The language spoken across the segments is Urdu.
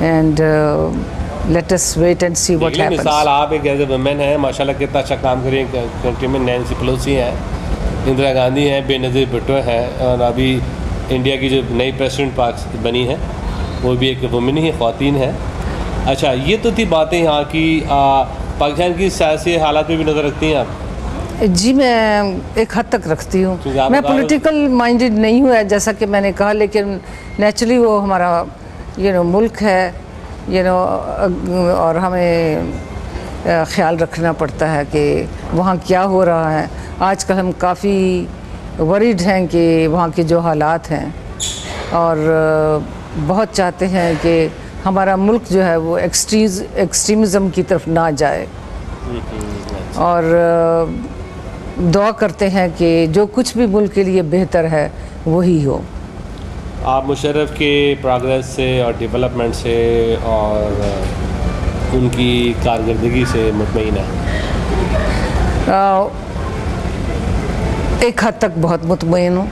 and let us wait and see what happens. مثال آپ ایک ایز اے ویمن ہیں, ماشاءاللہ کتنا اچھا کام کر رہی ہیں کنٹری میں. نینسی پیلوسی ہیں, اندرا گاندھی ہیں, بے نظیر بھٹو ہیں, اور ابھی انڈیا کی جو نئی پریسیڈنٹ بنی ہیں وہ بھی ایک وومن ہی خواتین ہیں. اچھا, یہ تو تھی باتیں یہاں کی. پاکستان کی سیاسی حالات پہ بھی نظر رکھتی ہیں آپ؟ جی میں ایک حد تک رکھتی ہوں. میں پولیٹیکل مائنڈڈ نہیں ہوں جیسا کہ میں نے کہا, لیکن نیچرلی وہ ہمارا ملک ہے اور ہمیں خیال رکھنا پڑتا ہے کہ وہاں کیا ہو رہا ہے. آج کل ہم کافی ورڈ ہیں کہ وہاں کے جو حالات ہیں, اور بہت چاہتے ہیں کہ ہمارا ملک جو ہے وہ ایکسٹریمزم کی طرف نہ جائے, اور دعا کرتے ہیں کہ جو کچھ بھی ملک کے لیے بہتر ہے وہی ہو. آپ مشرف کے پروگریس سے اور ڈیولپمنٹ سے اور ان کی کارکردگی سے مطمئن ہیں؟ ایک حد تک بہت مطمئن ہوں.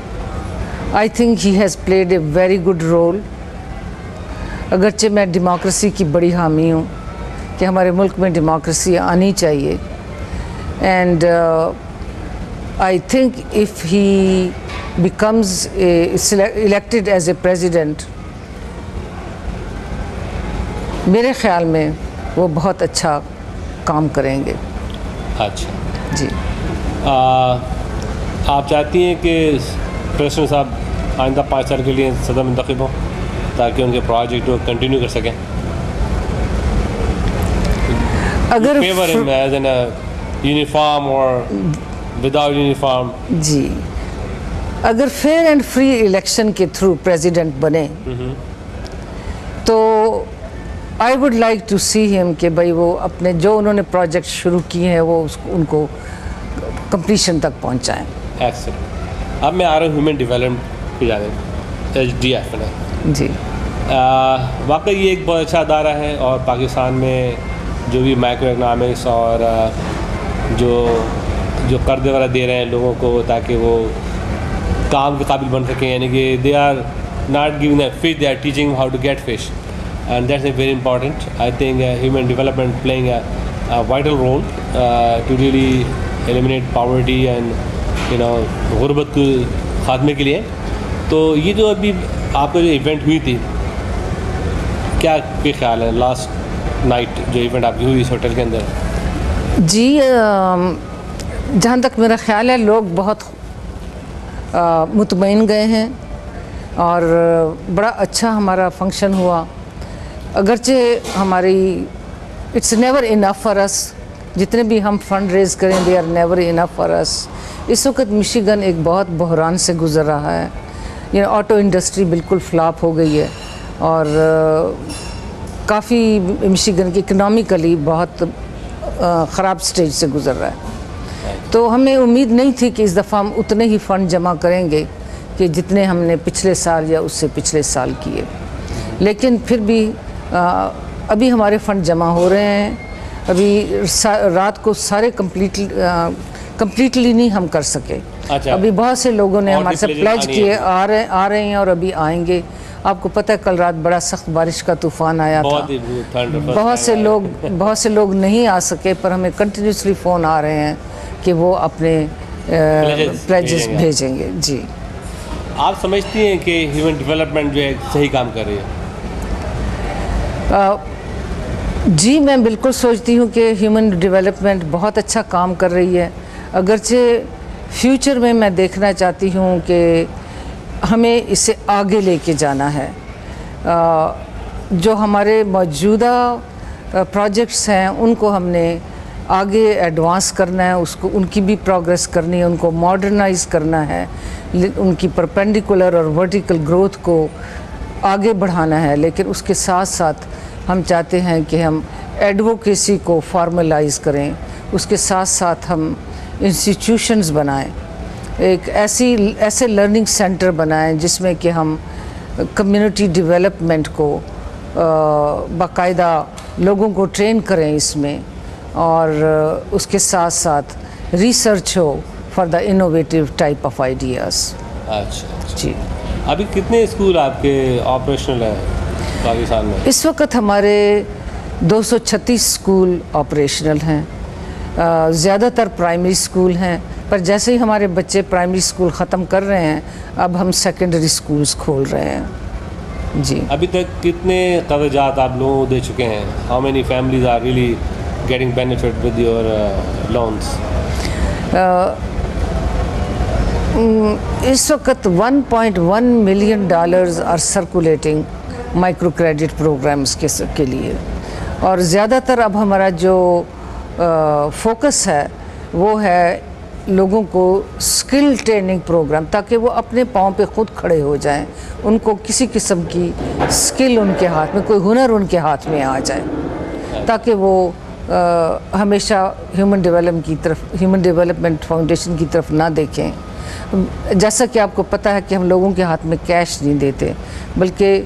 I think he has played a very good role. اگرچہ میں ڈیموکریسی کی بڑی حامی ہوں کہ ہمارے ملک میں ڈیموکریسی آنی چاہیے, and I think if he becomes elected as a president, میرے خیال میں وہ بہت اچھا کام کریں گے. اچھا جی. آپ چاہتی ہیں کہ پریزیڈنٹ صاحب آئندہ 5 سال کے لیے صدر منتخب ہوں تاکہ ان کے پروجیکٹ کو کنٹینیو کر سکیں؟ اگر فیور ایز این یونیفارم اور وداؤٹ یونیفارم؟ جی, اگر فیئر اینڈ فری الیکشن کے تھرو پریزیڈنٹ بنے تو آئی وڈ لائک ٹو سی ہم کہ بھائی وہ اپنے جو انہوں نے پروجیکٹ شروع کیے ہیں وہ ان کو کمپلیشن تک پہنچائیں. ایکسلنٹ. اب میں آ رہا ہوں ہیومن ڈیولپمنٹ کی جانب, HDF میں. جی, واقعی یہ ایک بہت اچھا ادارہ ہے, اور پاکستان میں جو بھی مائکرو اکنامکس اور جو قرض وغیرہ دے رہے ہیں لوگوں کو تاکہ وہ کام کے قابل بن سکیں, یعنی کہ they are not giving a fish, they are teaching how to get fish, and that's a very important. I think human development playing a vital role to really eliminate poverty and غربت کے خاتمے کے لیے. تو یہ جو ابھی آپ کا جو ایونٹ ہوئی تھی, کیا خیال ہے لاسٹ نائٹ جو ایونٹ آپ کی ہوئی اس ہوٹل کے اندر؟ جی, جہاں تک میرا خیال ہے لوگ بہت مطمئن گئے ہیں, اور بڑا اچھا ہمارا فنکشن ہوا. اگرچہ ہماری it's never enough for us, جتنے بھی ہم فنڈ ریز کریں they are never enough for us. اس وقت مشیگن ایک بہت بحران سے گزر رہا ہے. آٹو انڈسٹری بالکل فلاپ ہو گئی ہے, اور کافی مشیگن کی اکنامیکلی بہت خراب سٹیج سے گزر رہا ہے. تو ہمیں امید نہیں تھی کہ اس دفعہ ہم اتنے ہی فنڈ جمع کریں گے کہ جتنے ہم نے پچھلے سال یا اس سے پچھلے سال کیے, لیکن پھر بھی ابھی ہمارے فنڈ جمع ہو رہے ہیں. ابھی رات کو سارے کمپلیٹلی نہیں ہم کر سکے. ابھی بہت سے لوگوں نے ہمارے سے پلیج کیے, آ رہے ہیں اور ابھی آئیں گے. آپ کو پتہ ہے کل رات بڑا سخت بارش کا طوفان آیا تھا, بہت سے لوگ نہیں آ سکے, پر ہمیں کنٹینیوسلی فون آ رہے ہیں کہ وہ اپنے پلیجز بھیجیں گے. جی, آپ سمجھتی ہیں کہ ہیومن ڈیولپمنٹ جو ہے صحیح کام کر رہی ہے؟ جی, میں بالکل سوچتی ہوں کہ ہیومن ڈیولپمنٹ بہت اچھا کام کر رہی ہے. اگرچہ فیوچر میں دیکھنا چاہتی ہوں کہ ہمیں اسے آگے لے کے جانا ہے. جو ہمارے موجودہ پروجیکٹس ہیں ان کو ہم نے آگے ایڈوانس کرنا ہے, ان کی بھی پروگریس کرنی ہے, ان کو ماڈرنائز کرنا ہے, ان کی پرپینڈیکولر اور ورٹیکل گروتھ کو آگے بڑھانا ہے. لیکن اس کے ساتھ ساتھ ہم چاہتے ہیں کہ ہم ایڈووکیسی کو فارملائز کریں, اس کے ساتھ ساتھ ہم انسٹیٹیوشنز بنائیں, ایک ایسے لرننگ سینٹر بنائیں جس میں کہ ہم کمیونٹی ڈیولپمنٹ کو باقاعدہ لوگوں کو ٹرین کریں اس میں, اور اس کے ساتھ ساتھ research who for the innovative type of ideas. اچھا جی, ابھی کتنے اسکول آپ کے آپریشنل ہیں؟ پاکستان میں؟ اس وقت ہمارے 236 اسکول آپریشنل ہیں، زیادہ تر پرائمری اسکول ہیں، پر جیسے ہی ہمارے بچے پرائمری اسکول ختم کر رہے ہیں اب ہم سیکنڈری اسکولز کھول رہے ہیں۔ جی ابھی تک کتنے قرضات آپ لوگوں کو دے چکے ہیں؟ How many families are really getting benefit with your loans? اس وقت $1.1 million are circulating micro credit programmes کے لیے، اور زیادہ تر اب ہمارا جو فوکس ہے وہ ہے لوگوں کو اسکل ٹریننگ پروگرام، تاکہ وہ اپنے پاؤں پہ خود کھڑے ہو جائیں، ان کو کسی قسم کی اسکل ان کے ہاتھ میں، کوئی ہنر ان کے ہاتھ میں آ جائے، تاکہ وہ ہمیشہ ہیومن ڈیولپمنٹ فاؤنڈیشن کی طرف نہ دیکھیں۔ جیسا کہ آپ کو پتہ ہے کہ ہم لوگوں کے ہاتھ میں کیش نہیں دیتے، بلکہ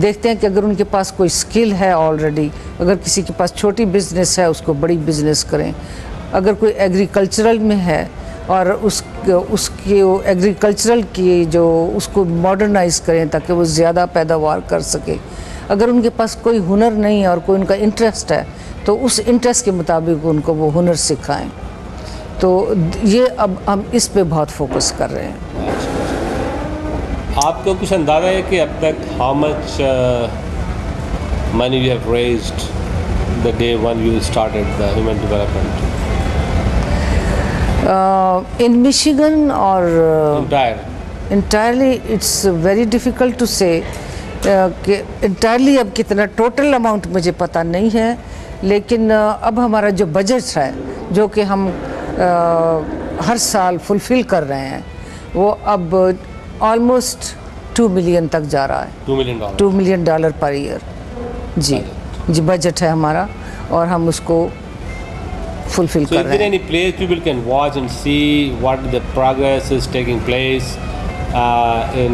دیکھتے ہیں کہ اگر ان کے پاس کوئی اسکل ہے آلریڈی، اگر کسی کے پاس چھوٹی بزنس ہے اس کو بڑی بزنس کریں، اگر کوئی ایگریکلچرل میں ہے اور اس کے ایگریکلچرل کی جو اس کو ماڈرنائز کریں تاکہ وہ زیادہ پیداوار کر سکے، اگر ان کے پاس کوئی ہنر نہیں ہے اور کوئی ان کا انٹرسٹ ہے تو اس انٹرسٹ کے مطابق ان کو وہ ہنر سکھائیں۔ تو یہ اب ہم اس پہ بہت فوکس کر رہے ہیں۔ آپ کو کچھ اندازہ ہے کہ اب تک how much money you have raised the day when you started the human development? In Michigan or Entirely it's very difficult to say کہ entirely اب کتنا ٹوٹل اماؤنٹ مجھے پتہ نہیں ہے، لیکن اب ہمارا جو بجٹ ہے جو کہ ہم ہر سال فلفل کر رہے ہیں وہ اب آلموسٹ 2 ملین تک جا رہا ہے، $2 ملین پر ایئر۔ جی بجٹ ہے ہمارا اور ہم اس کو فلفل کر رہے ہیں۔ So is there any place people can watch and see what the progress is taking place in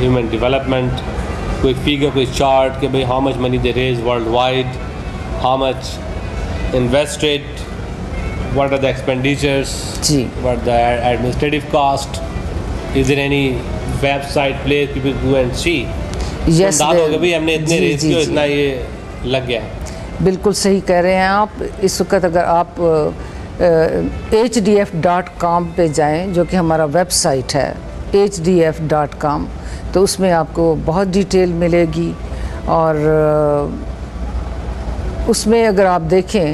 human development? کوئی فیگر، کوئی چارٹ کہ بھئی how much money they raise worldwide, how much invested, what are the expenditures, what are the administrative cost? Is there any website place people go and see? Yes, ہوگا بھئی ہم نے اتنے ریز کیوں اتنا یہ لگ گیا۔ بالکل صحیح کہہ رہے ہیں آپ۔ اس وقت اگر آپ hdf.com پہ جائیں جو کہ ہمارا ویب سائٹ ہے hdf.com، تو اس میں آپ کو بہت ڈیٹیل ملے گی، اور اس میں اگر آپ دیکھیں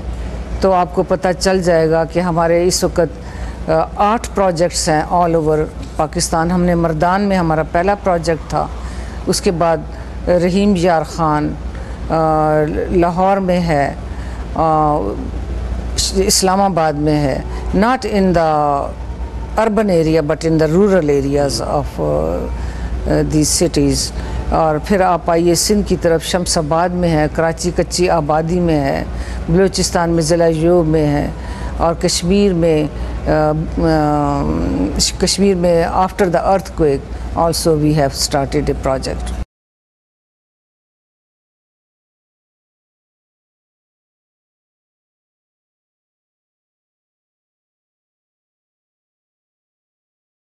تو آپ کو پتہ چل جائے گا کہ ہمارے اس وقت 8 پروجیکٹس ہیں آل اوور پاکستان۔ ہم نے مردان میں ہمارا پہلا پروجیکٹ تھا، اس کے بعد رحیم یار خان لاہور میں ہے، اسلام آباد میں ہے، not in the urban area but in the rural areas of the cities. اور پھر آپ آئیے سندھ کی طرف، شمس آباد میں ہے، کراچی کچی آبادی میں ہے، بلوچستان میں ضلع یوب میں ہے، اور کشمیر میں after the earthquake also we have started a project.